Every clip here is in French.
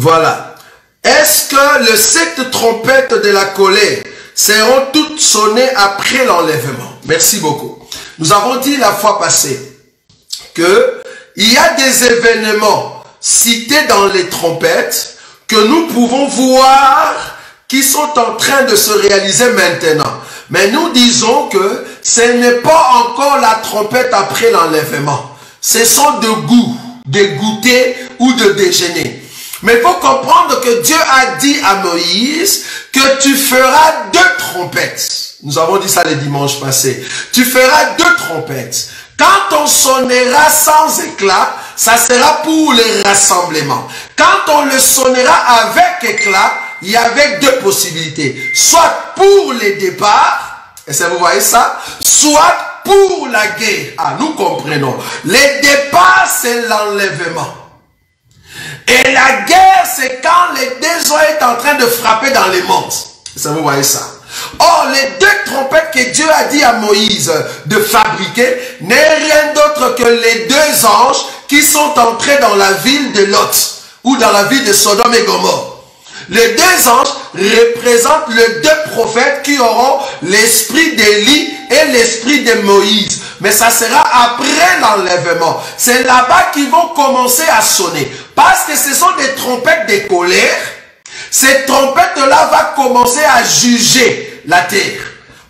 Voilà. Est-ce que les 7 trompettes de la colère seront toutes sonnées après l'enlèvement? Merci beaucoup. Nous avons dit la fois passée que il y a des événements cités dans les trompettes que nous pouvons voir qui sont en train de se réaliser maintenant. Mais nous disons que ce n'est pas encore la trompette après l'enlèvement. Ce sont de goût, de goûter ou de déjeuner. Mais il faut comprendre que Dieu a dit à Moïse que tu feras 2 trompettes. Nous avons dit ça le dimanche passé. Tu feras 2 trompettes. Quand on sonnera sans éclat, ça sera pour les rassemblements. Quand on le sonnera avec éclat, il y avait 2 possibilités. Soit pour les départs, et ça vous voyez ça, soit pour la guerre. Ah, nous comprenons. Les départs, c'est l'enlèvement. Et la guerre, c'est quand les désordres est en train de frapper dans les mondes. Ça vous voyez ça. Or, les 2 trompettes que Dieu a dit à Moïse de fabriquer n'est rien d'autre que les 2 anges qui sont entrés dans la ville de Lot ou dans la ville de Sodome et Gomorrhe. Les 2 anges représentent les 2 prophètes qui auront l'esprit d'Élie et l'esprit de Moïse. Mais ça sera après l'enlèvement. C'est là-bas qu'ils vont commencer à sonner. Parce que ce sont des trompettes de colère. Ces trompettes-là vont commencer à juger la terre.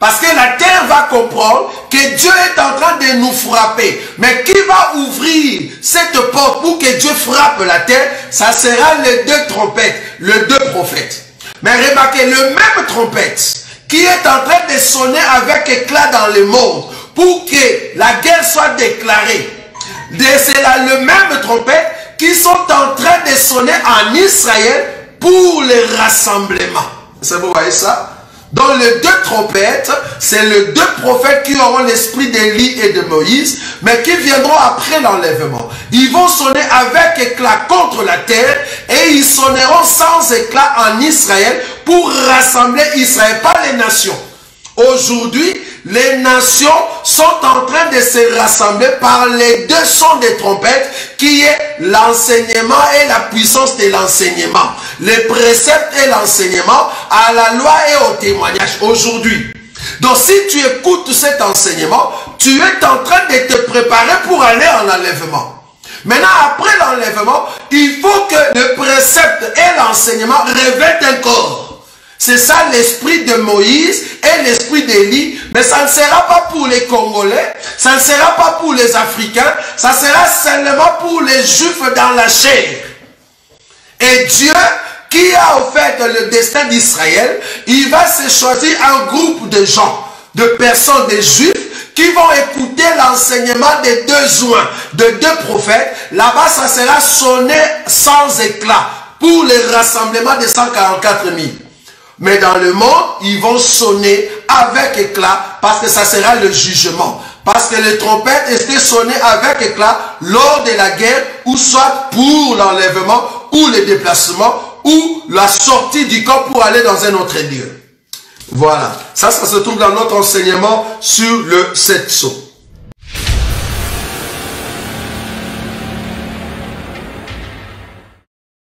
Parce que la terre va comprendre que Dieu est en train de nous frapper. Mais qui va ouvrir cette porte pour que Dieu frappe la terre? Ça sera les 2 trompettes, les 2 prophètes. Mais remarquez, le même trompette qui est en train de sonner avec éclat dans le monde pour que la guerre soit déclarée. C'est là le même trompette qui sont en train de sonner en Israël pour les rassemblements. Vous voyez ça? Dans les 2 trompettes, c'est les 2 prophètes qui auront l'esprit d'Élie et de Moïse, mais qui viendront après l'enlèvement. Ils vont sonner avec éclat contre la terre et ils sonneront sans éclat en Israël pour rassembler Israël, pas les nations. Aujourd'hui, les nations sont en train de se rassembler par les 2 sons des trompettes qui est l'enseignement et la puissance de l'enseignement. Les préceptes et l'enseignement à la loi et au témoignage aujourd'hui. Donc si tu écoutes cet enseignement, tu es en train de te préparer pour aller en enlèvement. Maintenant, après l'enlèvement, il faut que le précepte et l'enseignement revêtent un corps. C'est ça l'esprit de Moïse et l'esprit d'Élie. Mais ça ne sera pas pour les Congolais, ça ne sera pas pour les Africains, ça sera seulement pour les Juifs dans la chair. Et Dieu, qui a offert le destin d'Israël, il va se choisir un groupe de gens, de personnes, des Juifs, qui vont écouter l'enseignement des 2 joints, de 2 prophètes. Là-bas, ça sera sonné sans éclat pour les rassemblements de 144 000. Mais dans le monde, ils vont sonner avec éclat parce que ça sera le jugement. Parce que les trompettes étaient sonnées avec éclat lors de la guerre ou soit pour l'enlèvement ou le déplacement ou la sortie du corps pour aller dans un autre lieu. Voilà. Ça se trouve dans notre enseignement sur le 7 sceaux.